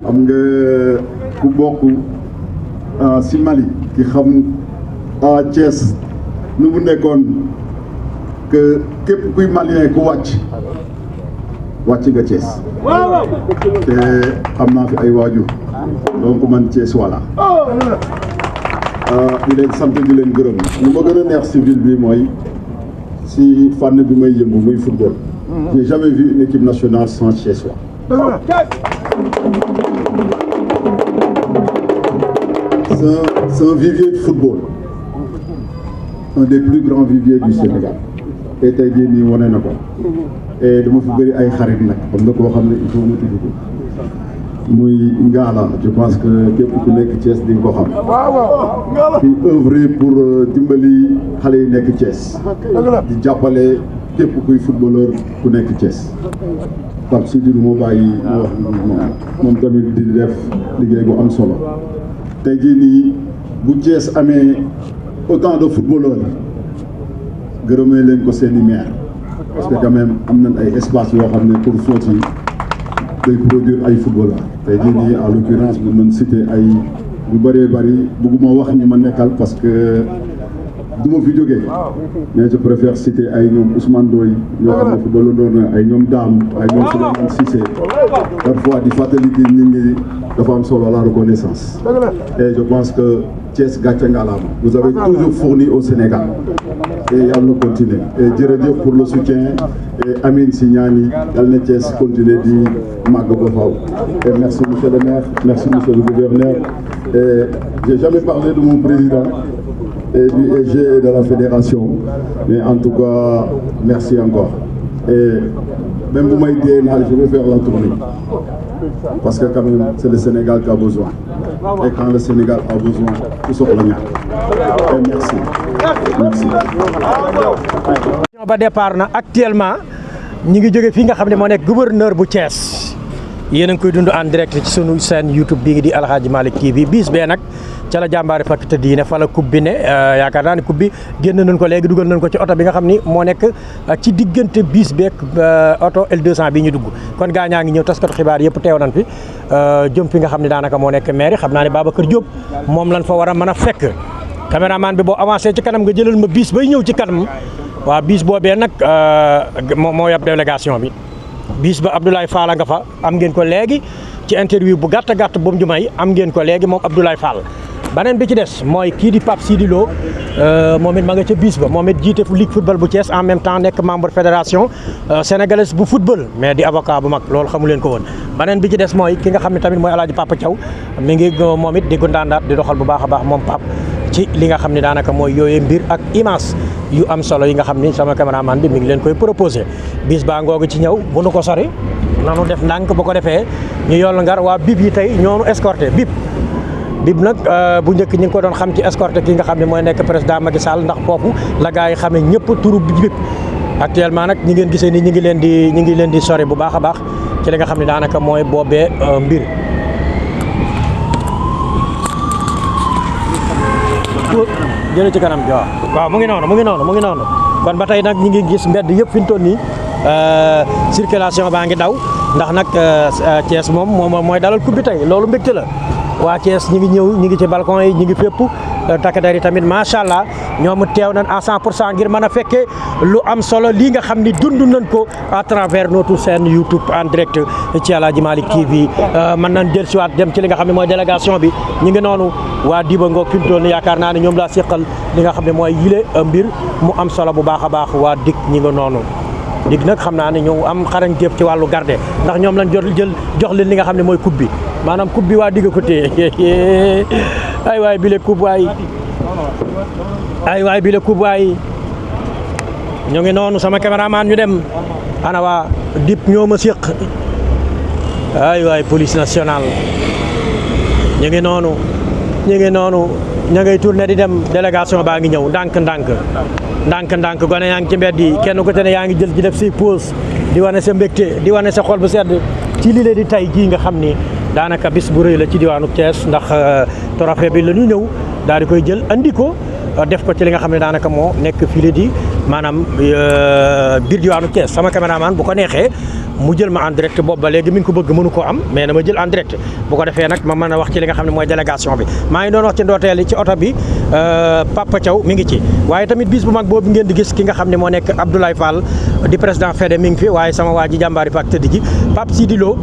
xam nga ku bokk si Mali ki xam Thiès nu mu nekkoon que képp kuy malien ku wàcc nga Thiès te xam naa fi ay waajur donc man Thiès voilà di leen sant di leen gërëm lu ma gën a neex ci ville bi mooy si fànn bi may yëngu muy football. J'ai jamais vu une équipe nationale sans Thiessois. C'est un vivier de football, un des plus grands viviers du Sénégal. Et tey jii nii wane na ko et dama fi bëri ay xarit nag xam nga koo xam ne il faut mu tudd ko muy Ngala. Je pense que képp ku nekk Thiès di nga ko xam. di œuvrer pour dimbali xale yi nekk Thiès. di jàppale képp kuy footballeur ku nekk Thiès. Pape Sidi du ma bàyyi wax moom tamit di def liggéey bu am solo. tey jii nii bu Thiès amee autant de footballeurs gërëmee leen ko seeni maire parce que quand même am nañ ay espace yoo xam ne pour flotte yi day produire ay footballeurs. tey jii nii en l'occurrence mën nañ citer ay yu bëree bëri bëgguma wax ñi ma nekkal parce que du ma fi jógee mais je préfère citer ay ñoom Ousmane Doy ñoo xam ne football doon na ay ñoom Dame ay ñoom Souleymane Cissé parfois di fàttaliki nit ñi dafa am solo la reconnaissance et je pense que Thiès gàcce ngalaama vous avez toujours fourni au Sénégal et yàlla continuer et jërëjëf pour le soutien et Amine si ñaan yi yàlla na Thiès continuer di màgg ba faaw et merci monsieur le maire merci monsieur le gouverneur et j'ai jamais parlé de mon président et du EG et de la fédération mais en tout cas merci encore et même bu may dee naal je vais faire la tournée parce que quand même c'est le Sénégal qui a besoin et quand le Sénégal a besoin ku soxla ñaan et merci ba départ na actuellement ñi ngi jóge fii nga xam ne moo nekk gouverneur bu Thiès yéen a ngi koy dund en direct ci sunu chaîne YouTube bii ngi di Aladji Malick TV bis bee nag ca la jàmbaari fakk tëdd yi ne fa la coupe bi ne yaakaar naa ne coupe bi génn nañ ko léegi dugal nañ ko ci oto bi nga xam ni moo nekk ci diggante bis beeg oto L200 bi ñu dugg kon gaa ñaa ngi ñëw taskatu xibaar yëpp teew nañ fi jëm fi nga xam ne daanaka moo nekk maire xam naa ne Babacar Diop moom lañ fa war a mën a fekk caméraman bi boo avancé ci kanam nga jëlal ma bis bay ñëw ci kanam waaw bis boobee nag moo yab délégation bi bis ba Abdoulaye Fall nga fa am ngeen ko léegi ci interview bu gàtt bu mu jumay am ngeen ko léegi moom Abdoulaye Fall beneen bi ci des mooy kii di Pape Sidi Lo moom it ma nga ca bis ba moom it jiite ligue football bu Thiès en même temps nekk membre fédération sénégalaise bu football mais di avocat bu mag loolu xamu leen ko woon. beneen bi ci des mooy ki nga xam ne tamit mooy Alaaji Papa Thiaw mi ngi moom it di gundaandaat di doxal bu baax a baax moom Pape ci li nga xam ne daanaka mooy yooyee mbir ak image yu am solo yi nga xam ni sama caméraman bi mi ngi leen koy proposé bis baa ngoogu ci ñëw bu nu ko sori nanu def ndànk bu ko defee ñu yoll ngar waa bib yi tey ñoonu escorté bib nag bu njëkk ñi ngi ko doon xam ci escorté ki nga xam ne mooy nekk président Macky Sall ndax foofu la gars yi xamee ñëpp turu bib actuellement nag ñi ngeen gisee ni ñi ngi leen di sori bu baax a baax ci li nga xam ne daanaka mooy boobee mbir jële ci kanam waaw mu ngi noonu kon ba tey nag ñi ngi gis mbedd yëpp fi mu toll nii circulation baa ngi daw ndax nag Thiès moom mooy dalal coupe bi tey loolu mbégte la waa Thiès ñi ngi ñëw ñi ngi ci balcon yi ñi ngi fépp takk der yi tamit macha allah ñoom teew nañ à 100% ngir mën a fekkee lu am solo lii nga xam ni dund nañ ko à travers notre chaîne YouTube en direct ci Aladji Malick TV mën nañ jël siwaat dem ci li nga xam ne mooy délégation bi ñi ngi noonu waa Diba Ngoog fi mu toll nii yaakaar naa ne ñoom laa seqal li nga xam ne mooy yile mbir mu am solo bu baax a baax waa DIC ñi ngi noonu dig nag xam naa ne ñu am xarañ jépp ci wàllu garde ndax ñoom lañ jox leen li nga xam ne mooy coupe bi maanaam coupe bi waa digg ko téye ay waay bi le coupe waay ñu ngi noonu sama caméraman ñu dem ana waa DIP ñoo ma séq ay waay police nationale ñu ngi noonu ña ngay tourné di dem délégation baa ngi ñëw ndànk gone yaa ngi ci mbedd yi kenn ku te ne yaa ngi jël ci def si pause di wane sa mbégte di wane sa xol bu sedd ci lii di tey jii nga xam ni daanaka bis bu rëy la ci diwaanu Thiès ndax trophée bi la ñu ñëw daal di koy jël andi ko def ko ci li nga xam ne daanaka moo nekk fii di maanaam biir diwaanu Thiès sama caméraman bu ko neexee mu jël ma en direct boobu ba léegi mi ngi ko bëgg mënu koo am mais dama jël en direct bu ko defee nag ma mën a wax ci li nga xam ne mooy délégation bi maa ngi doon wax ci ndooteel ci oto bi Papa Thiaw mi ngi ci waaye tamit bis bu mag boobu ngeen di gis ki nga xam ne moo nekk Abdoulaye Fall di président Fede mi ngi fi waaye sama waa ji jàmbaari Pak tëdd ji Pape Sidi Lo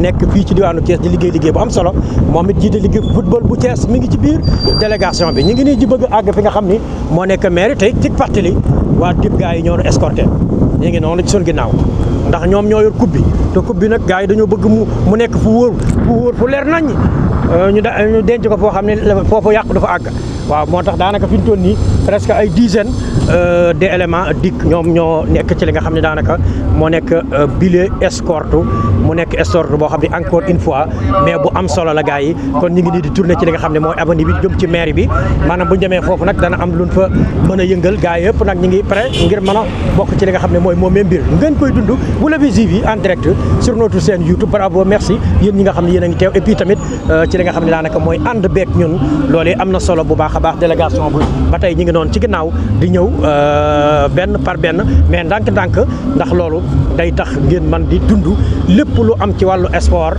nekk fii ci diwaanu Thiès di liggéey bu am solo moom it jiite liggéey football bu Thiès mi ngi ci biir délégation bi ñu ngi nii di bëgg a àgg fi nga xam ni moo nekk maire tey ci fàttali waa dib gars yi ñoo escorté ñu ngi noonu ci suñu ginnaaw ndax ñoom ñoo yor coupe bi te coupe bi nag gars yi dañoo bëgg mu nekk fu wóor fu leer nañ ñu denc ko foo xam ne foofu yàqu dafa àgg waaw moo tax daanaka fi ñu toll nii presque ay dizaine d'éléments dikk ñoom ñoo nekk ci li nga xam ne daanaka moo nekk bile escorte mu nekk escorte boo xam ne encore une fois mais bu am solo la gars yi kon ñu ngi nii di tourné ci li nga xam ne mooy avenue bi jëm ci mairie bi maanaam bu ñu demee foofu nag dana am luñ fa mën a yëngal gars yëpp nag ñu ngi prêt ngir mën a bokk ci li nga xam ne mooy moomee mbir ngeen koy dund vous l'avez vu en direct sur notre chaîne YouTube bravo merci yéen ñi nga xam ne yéen a ngi teew et puis tamit ci li nga xam ne daanaka mooy ànd beeg ñun loolee am na solo bu baax a baax délégation bu ba tey ñi ngi noonu ci ginnaaw di ñëw benn par benn mais ndànk-ndànk ndax loolu day tax ngeen man di dund lépp lu am ci wàllu sport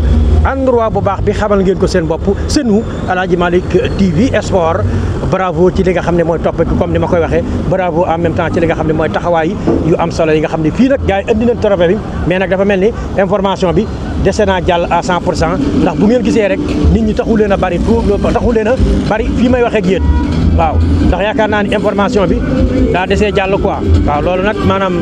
endroit bu baax bi xamal ngeen ko seen bopp seenu Aladji Malick TV sport bravo ci li nga xam ne mooy topp comme ni ma koy waxee bravo en même temps ci li nga xam ne mooy taxawaay yu am solo yi nga xam ne fii nag gars yi indi nañ trophée bi mais nag dafa mel ni information bi dese naa jàll à 100% ndax bu ngeen gisee rek nit ñi taxu leen a bari taxu leen a bari fii may waxee ak yéen waaw ndax yaakaar naa ni information bi daa desee jàll quoi waaw loolu nag maanaam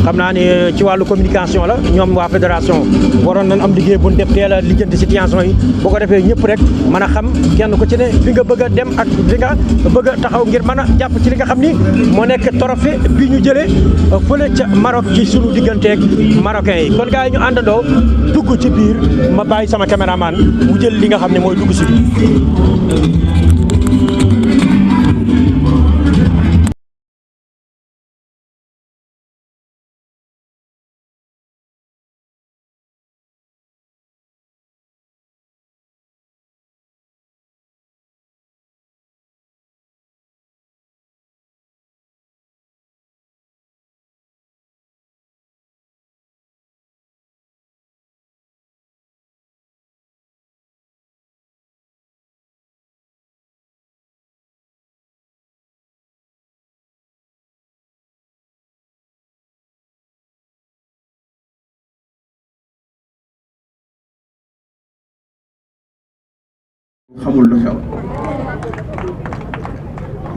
xam naa ni ci wàllu communication la ñoom waa fédération waroon nañ am liggéey bu ñu def teel a lijjanti situation yi boo ko defee ñëpp rek mën a xam kenn ku ci ne fi nga bëgg a dem ak fi nga bëgg a taxaw ngir mën a jàpp ci li nga xam ni moo nekk trophée bi ñu jëlee fële ca Maroc ci sunu digganteeg marocains yi kon gars yi ñu àndandoo dugg ci biir ma bàyyi sama caméraman mu jël li nga xam ne mooy dugg si biir.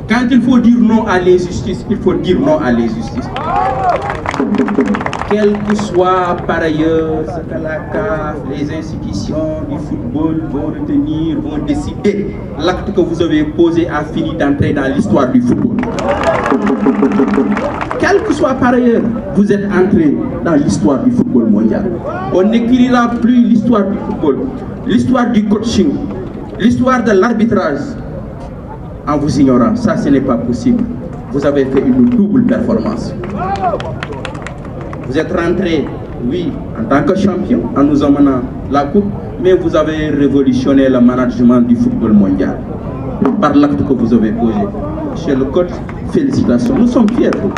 Quand il faut dire non à l'injustice, il faut dire non à l'injustice. Quel que soit par ailleurs ce que la CAF, les institutions du football vont retenir, vont décider, l'acte que vous avez posé a fini d'entrer dans l'histoire du football. Quel que soit par ailleurs, vous êtes entré dans l'histoire du football mondial. On n'écrira plus l'histoire du football, l'histoire du coaching, l'histoire de l'arbitrage en vous ignorant. Ça, ce n'est pas possible. Vous avez fait une double performance. Vous êtes rentré, oui, en tant que champion, en nous emmenant la coupe, mais vous avez révolutionné le management du football mondial par l'acte que vous avez posé. Monsieur le coach, félicitations. Nous sommes fiers de vous.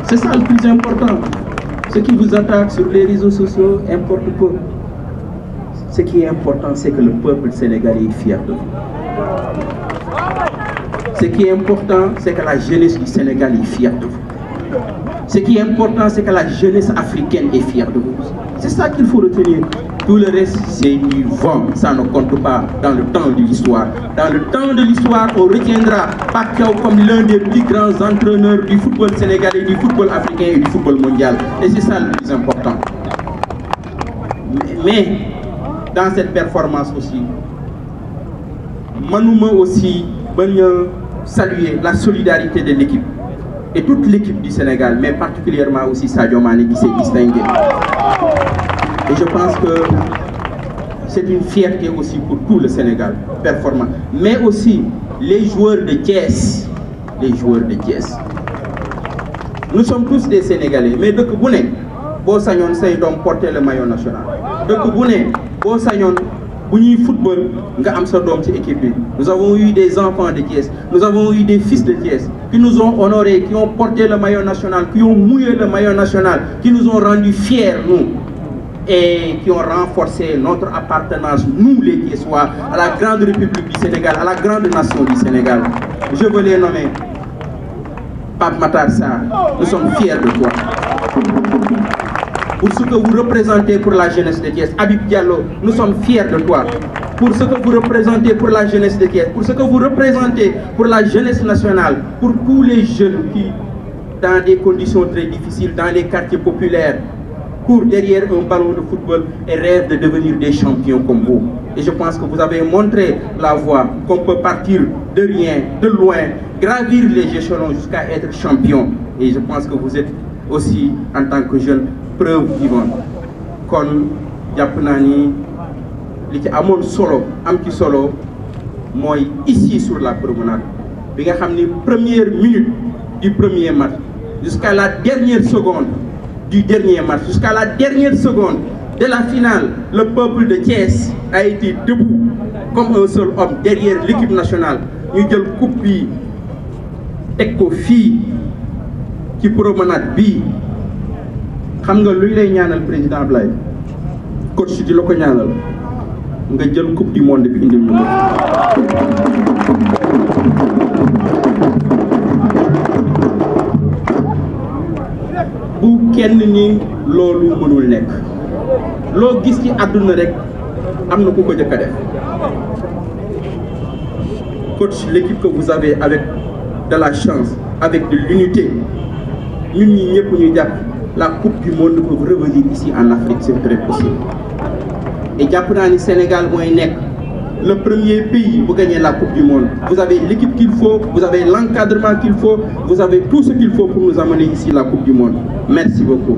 C'est ça le plus important. Ce qui vous attaque sur les réseaux sociaux importe peu. Ce qui est important, c'est que le peuple sénégalais est fier de vous. Ce qui est important, c'est que la jeunesse du Sénégal est fière de vous. Ce qui est important, c'est que la jeunesse africaine est fière de vous. C'est ça qu'il faut retenir. Tout le reste, c'est du vent. Ça ne compte pas dans le temps de l'histoire. Dans le temps de l'histoire, on retiendra Pacquiao comme l'un des plus grands entraîneurs du football sénégalais, du football africain et du football mondial. Et c'est ça le plus important. Mais dans cette performance aussi, Manouma aussi saluer la solidarité de l'équipe et toute l'équipe du Sénégal, mais particulièrement aussi Sadio Mané qui s'est distingué. Et je pense que c'est une fierté aussi pour tout le Sénégal, performant. Mais aussi les joueurs de Thiès, les joueurs de Thiès. Nous sommes tous des Sénégalais, mais de Kouboune, Bo Sagnon, c'est donc porter le maillot national. De Kouboune, Bo Sagnon, football, nous avons eu des enfants de Thiès, nous avons eu des fils de Thiès qui nous ont honorés, qui ont porté le maillot national, qui ont mouillé le maillot national, qui nous ont rendus fiers, nous, et qui ont renforcé notre appartenance, nous les Thiessois, à la grande République du Sénégal, à la grande nation du Sénégal. Je veux les nommer. Pape Matar Sarr, nous sommes fiers de toi. Pour ce que vous représentez pour la jeunesse de Thiès, Habib Diallo, nous sommes fiers de toi. Pour ce que vous représentez pour la jeunesse de Thiès, pour ce que vous représentez pour la jeunesse nationale, pour tous les jeunes qui, dans des conditions très difficiles, dans les quartiers populaires, courent derrière un ballon de football et rêvent de devenir des champions comme vous. Et je pense que vous avez montré la voie, qu'on peut partir de rien, de loin, gravir les échelons jusqu'à être champion. Et je pense que vous êtes aussi, en tant que jeune, preuve vivante. Kon jàpp naa ni li ci amoon solo am ci solo mooy ici sur la promenade bi nga xam ni première minute du premier match jusqu'à la dernière seconde du dernier match, jusqu'à la dernière seconde de la finale, le peuple de Thiès a été debout comme un seul homme derrière l'équipe nationale. Ñu jël coupe bi teg ko fii ci promenade bi. Xam nga luy lay ñaanal président Ablaye coach di la ko ñaanal nga jël coupe du monde bi indil ñu ko bu kenn ni loolu mënul nekk loo gis ci àdduna rek am na ku ko jëkk a def coach, l'équipe que vous avez avec de la chance, avec de l'unité, ñun ñi ñëpp ñu jàpp la Coupe du Monde peut revenir ici en Afrique, c'est très possible. Et Japonani Sénégal mooy nekk le premier pays pour gagner la Coupe du Monde. Vous avez l'équipe qu'il faut, vous avez l'encadrement qu'il faut, vous avez tout ce qu'il faut pour nous amener ici la Coupe du Monde. Merci beaucoup.